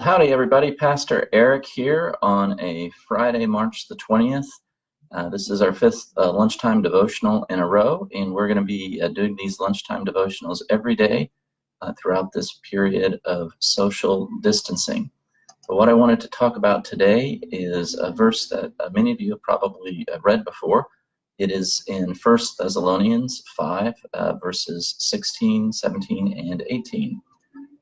Well, howdy, everybody. Pastor Eric here on a Friday, March the 20th. This is our fifth lunchtime devotional in a row, and we're going to be doing these lunchtime devotionals every day throughout this period of social distancing. But what I wanted to talk about today is a verse that many of you have probably read before. It is in 1 Thessalonians 5, verses 16, 17, and 18.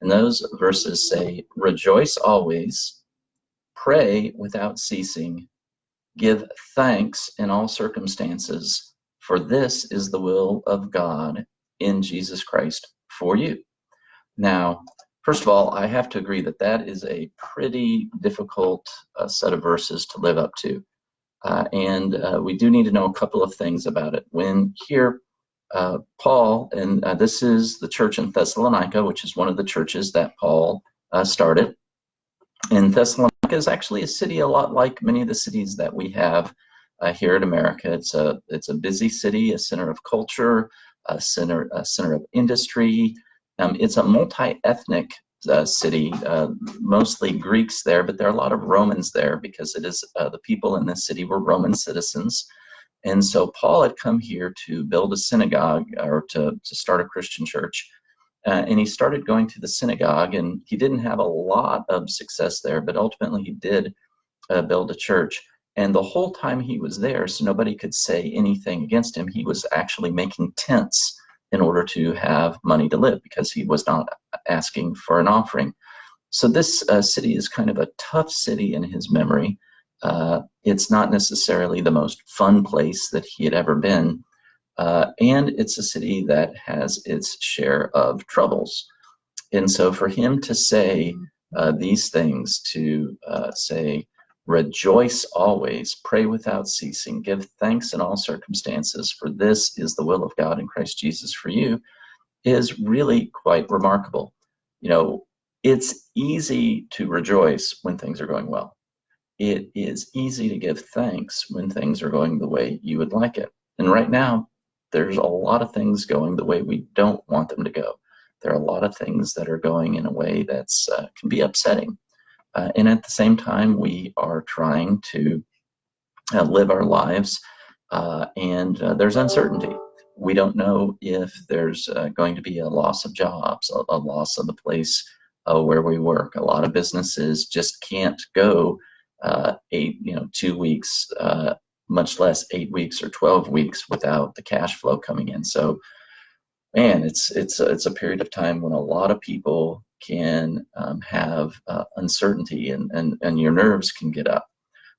And those verses say, "Rejoice always, pray without ceasing, give thanks in all circumstances, for this is the will of God in Jesus Christ for you." Now, first of all, I have to agree that that is a pretty difficult set of verses to live up to. And we do need to know a couple of things about it. When here, Paul, and this is the church in Thessalonica, which is one of the churches that Paul started. And Thessalonica is actually a city a lot like many of the cities that we have here in America. It's a busy city, a center of culture, a center of industry. It's a multi-ethnic city, mostly Greeks there, but there are a lot of Romans there because it is the people in this city were Roman citizens. And so Paul had come here to build a synagogue or to start a Christian church. And he started going to the synagogue, and he didn't have a lot of success there, but ultimately he did build a church. And the whole time he was there, so nobody could say anything against him, he was actually making tents in order to have money to live because he was not asking for an offering. So this city is kind of a tough city in his memory. It's not necessarily the most fun place that he had ever been, and it's a city that has its share of troubles. And so for him to say these things, to say, "Rejoice always, pray without ceasing, give thanks in all circumstances, for this is the will of God in Christ Jesus for you," is really quite remarkable. You know, it's easy to rejoice when things are going well. It is easy to give thanks when things are going the way you would like it. And right now, there's a lot of things going the way we don't want them to go. There are a lot of things that are going in a way that's can be upsetting. And at the same time, we are trying to live our lives, and there's uncertainty. We don't know if there's going to be a loss of jobs, a loss of the place where we work. A lot of businesses just can't go 2 weeks, much less 8 weeks or 12 weeks without the cash flow coming in. So, man, it's a period of time when a lot of people can have uncertainty and your nerves can get up.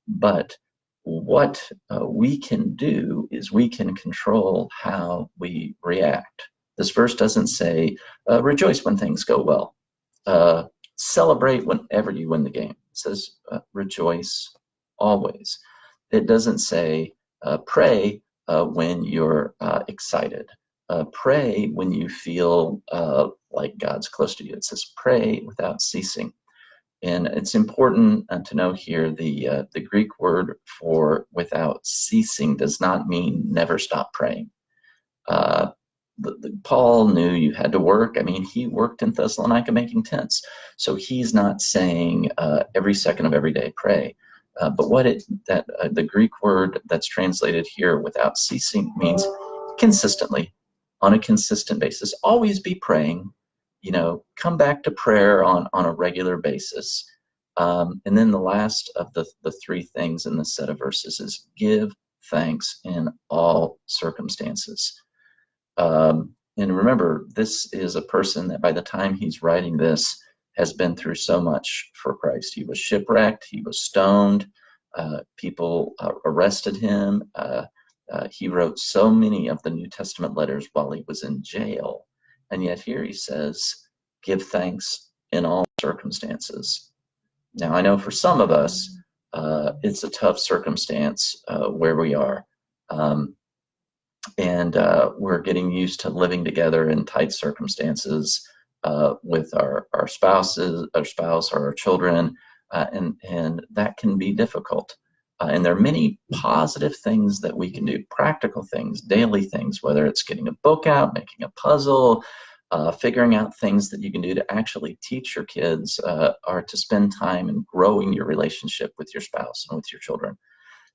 But what we can do is we can control how we react. This verse doesn't say, rejoice when things go well. Celebrate whenever you win the game. It says, rejoice always. It doesn't say, pray when you're excited. Pray when you feel like God's close to you. It says, pray without ceasing. And it's important to know here the Greek word for without ceasing does not mean never stop praying. Paul knew you had to work. I mean, he worked in Thessalonica making tents. So he's not saying every second of every day pray. But the Greek word that's translated here without ceasing means consistently, on a consistent basis. Always be praying. Come back to prayer on a regular basis. And then the last of the three things in this set of verses is give thanks in all circumstances. And remember, this is a person that by the time he's writing this has been through so much for Christ. He was shipwrecked, he was stoned, people arrested him. He wrote so many of the New Testament letters while he was in jail. And yet here he says, give thanks in all circumstances. Now, I know for some of us, it's a tough circumstance where we are. And we're getting used to living together in tight circumstances with our spouse or our children, and that can be difficult. And there are many positive things that we can do, practical things, daily things, whether it's getting a book out, making a puzzle, figuring out things that you can do to actually teach your kids or to spend time in growing your relationship with your spouse and with your children.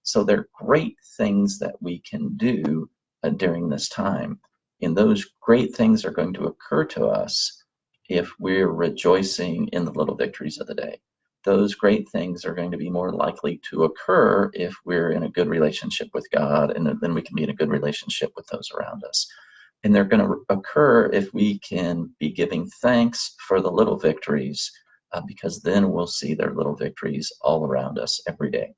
So they're great things that we can do during this time. And those great things are going to occur to us if we're rejoicing in the little victories of the day. Those great things are going to be more likely to occur if we're in a good relationship with God, and then we can be in a good relationship with those around us. And they're going to occur if we can be giving thanks for the little victories, because then we'll see their little victories all around us every day.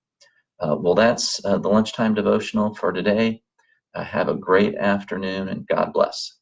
Well, that's the lunchtime devotional for today. Have a great afternoon, and God bless.